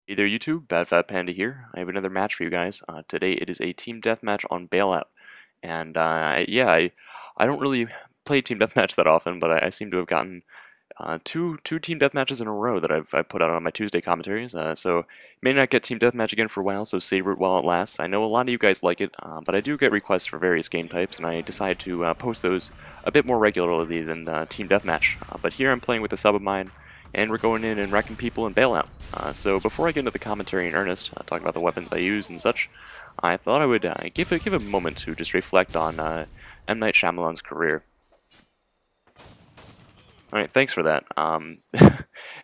Hey there YouTube, Bad Fat Panda here. I have another match for you guys. Today it is a team deathmatch on Bailout. And yeah, I don't really play team deathmatch that often, but I seem to have gotten two team deathmatches in a row that I've put out on my Tuesday commentaries. So may not get team deathmatch again for a while, so savor it while it lasts. I know a lot of you guys like it, but I do get requests for various game types, and I decide to post those a bit more regularly than team deathmatch. But here I'm playing with a sub of mine, and we're going in and wrecking people in Bailout. So before I get into the commentary in earnest, talk about the weapons I use and such, I thought I would give a moment to just reflect on M. Night Shyamalan's career. Alright, thanks for that.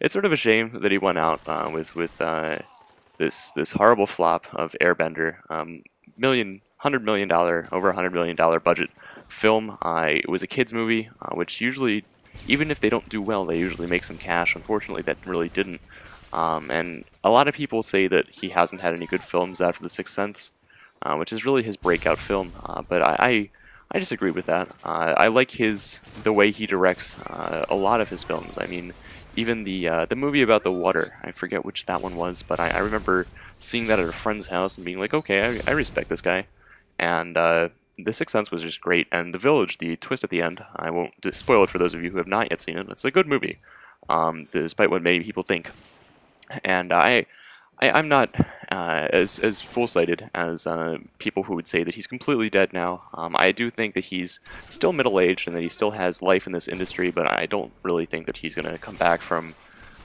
It's sort of a shame that he went out with this horrible flop of Airbender. Over $100 million budget film. It was a kids movie, which usually, even if they don't do well, they usually make some cash. Unfortunately, that really didn't. And a lot of people say that he hasn't had any good films after The Sixth Sense, which is really his breakout film. But I disagree with that. I like the way he directs a lot of his films. I mean, even the movie about the water, I forget which that one was, but I remember seeing that at a friend's house and being like, okay, I respect this guy. And The Sixth Sense was just great, and The Village, the twist at the end, I won't spoil it for those of you who have not yet seen it. It's a good movie, despite what many people think. And I'm not as full-sighted as people who would say that he's completely dead now. I do think that he's still middle-aged and that he still has life in this industry, but I don't really think that he's going to come back from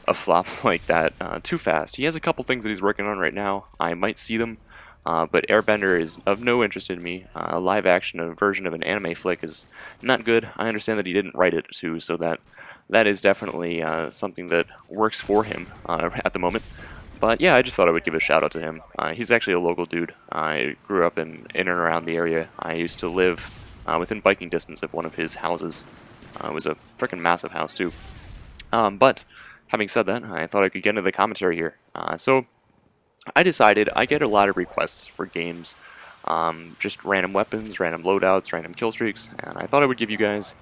a flop like that too fast. He has a couple things that he's working on right now. I might see them, but Airbender is of no interest in me. A live-action version of an anime flick is not good. I understand that he didn't write it too, so that is definitely something that works for him at the moment. But yeah, I just thought I would give a shout out to him. He's actually a local dude. I grew up in and around the area. I used to live within biking distance of one of his houses. It was a freaking massive house too. But having said that, I thought I could get into the commentary here. So I decided I get a lot of requests for games, just random weapons, random loadouts, random killstreaks, and I thought I would give you guys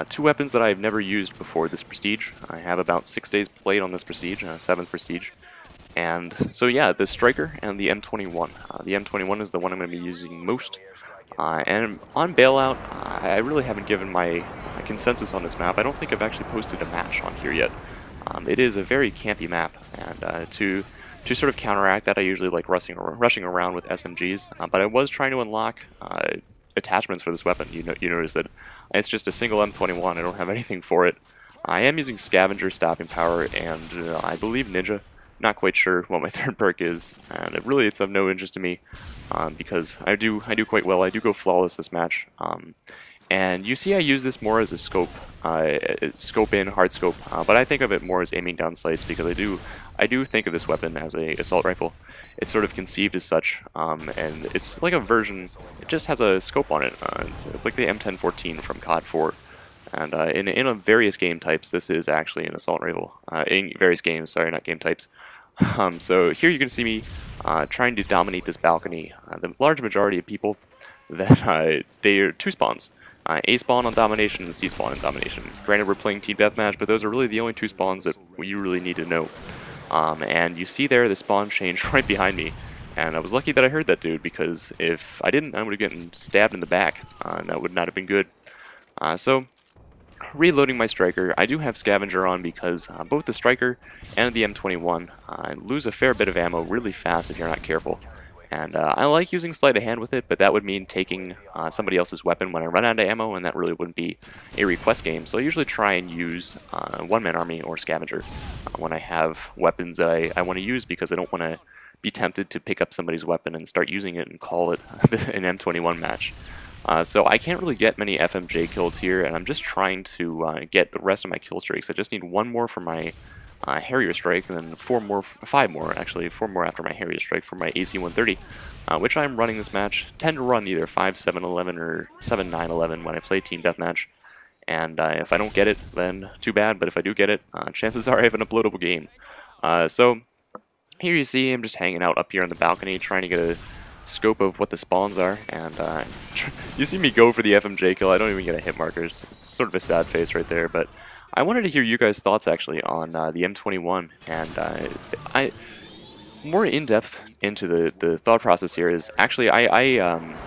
two weapons that I've never used before this Prestige. I have about 6 days played on this Prestige, 7th Prestige. And so yeah, the Striker and the M21. The M21 is the one I'm going to be using most. And on Bailout, I really haven't given my consensus on this map. I don't think I've actually posted a match on here yet. It is a very campy map, and to sort of counteract that, I usually like rushing around with SMGs. But I was trying to unlock attachments for this weapon. You notice that it's just a single M21. I don't have anything for it. I am using Scavenger, Stopping Power, and I believe Ninja. Not quite sure what my third perk is, and it's of no interest to me because I do quite well. I do go flawless this match, and you see I use this more as a scope in, hard scope, but I think of it more as aiming down sights because I do think of this weapon as a assault rifle. It's sort of conceived as such, and it's like a version. It just has a scope on it. It's like the M1014 from COD 4. And in various game types, this is actually an assault rifle. In various games, sorry, not game types. So here you can see me trying to dominate this balcony. The large majority of people, that they are two spawns. A spawn on domination and C spawn on domination. Granted, we're playing team deathmatch, but those are really the only two spawns that you really need to know. And you see there, the spawn changed right behind me. And I was lucky that I heard that dude, because if I didn't, I would have gotten stabbed in the back. And that would not have been good. So reloading my Striker, I do have Scavenger on because both the Striker and the M21 lose a fair bit of ammo really fast if you're not careful. And I like using sleight of hand with it, but that would mean taking somebody else's weapon when I run out of ammo, and that really wouldn't be a request game. So I usually try and use one-man army or Scavenger when I have weapons that I want to use, because I don't want to be tempted to pick up somebody's weapon and start using it and call it an M21 match. So I can't really get many FMJ kills here, and I'm just trying to get the rest of my kill streaks. I just need one more for my Harrier strike, and then four more after my Harrier strike for my AC-130, which I'm running this match. Tend to run either 5-7-11 or 7-9-11 when I play Team Deathmatch, and if I don't get it, then too bad, but if I do get it, chances are I have an uploadable game. So here you see I'm just hanging out up here on the balcony trying to get a scope of what the spawns are, and you see me go for the FMJ kill. I don't even get a hit markers. It's sort of a sad face right there, but I wanted to hear you guys' thoughts actually on the M21, and more in-depth into the thought process here is actually I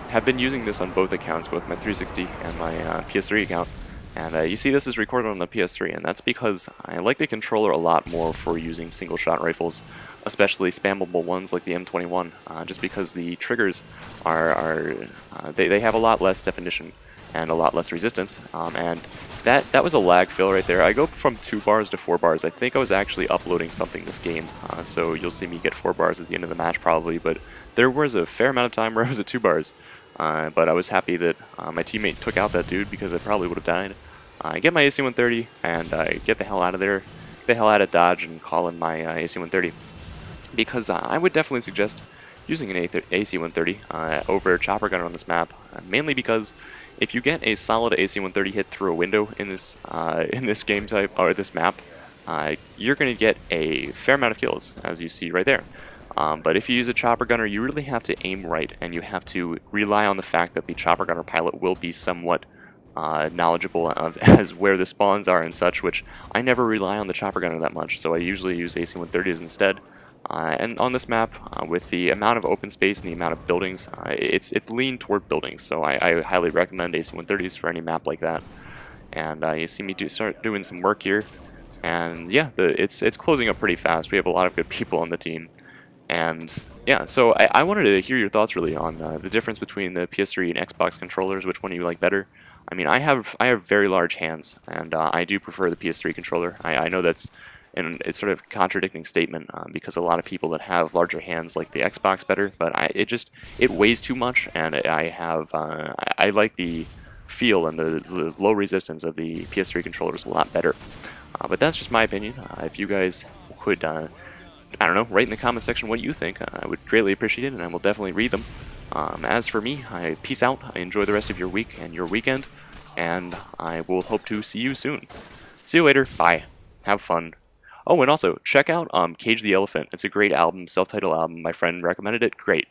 have been using this on both accounts, both my 360 and my PS3 account. And you see this is recorded on the PS3, and that's because I like the controller a lot more for using single-shot rifles, especially spammable ones like the M21, just because the triggers they have a lot less definition and a lot less resistance, and that was a lag fill right there. I go from 2 bars to 4 bars. I think I was actually uploading something this game, so you'll see me get 4 bars at the end of the match probably, but there was a fair amount of time where I was at 2 bars. But I was happy that my teammate took out that dude because I probably would have died. I get my AC-130 and I get the hell out of there, get the hell out of Dodge and call in my AC-130. Because I would definitely suggest using an AC-130 over a chopper gunner on this map, mainly because if you get a solid AC-130 hit through a window in this game type, or this map, you're going to get a fair amount of kills, as you see right there. But if you use a chopper gunner, you really have to aim right, and you have to rely on the fact that the chopper gunner pilot will be somewhat knowledgeable as where the spawns are and such, which I never rely on the chopper gunner that much, so I usually use AC-130s instead. And on this map, with the amount of open space and the amount of buildings, it's lean toward buildings, so I highly recommend AC-130s for any map like that. And you see me start doing some work here, and yeah, it's closing up pretty fast. We have a lot of good people on the team. And yeah, so I wanted to hear your thoughts really on the difference between the PS3 and Xbox controllers, which one you like better. I mean, I have very large hands, and I do prefer the PS3 controller. I know that's it's sort of a contradicting statement because a lot of people that have larger hands like the Xbox better, but it weighs too much, and I like the feel and the low resistance of the PS3 controllers a lot better. But that's just my opinion. If you guys could I don't know, write in the comment section what you think. I would greatly appreciate it, and I will definitely read them. As for me, peace out. I enjoy the rest of your week and your weekend, and I will hope to see you soon. See you later. Bye. Have fun. Oh, and also, check out Cage the Elephant. It's a great album, self-titled album. My friend recommended it. Great.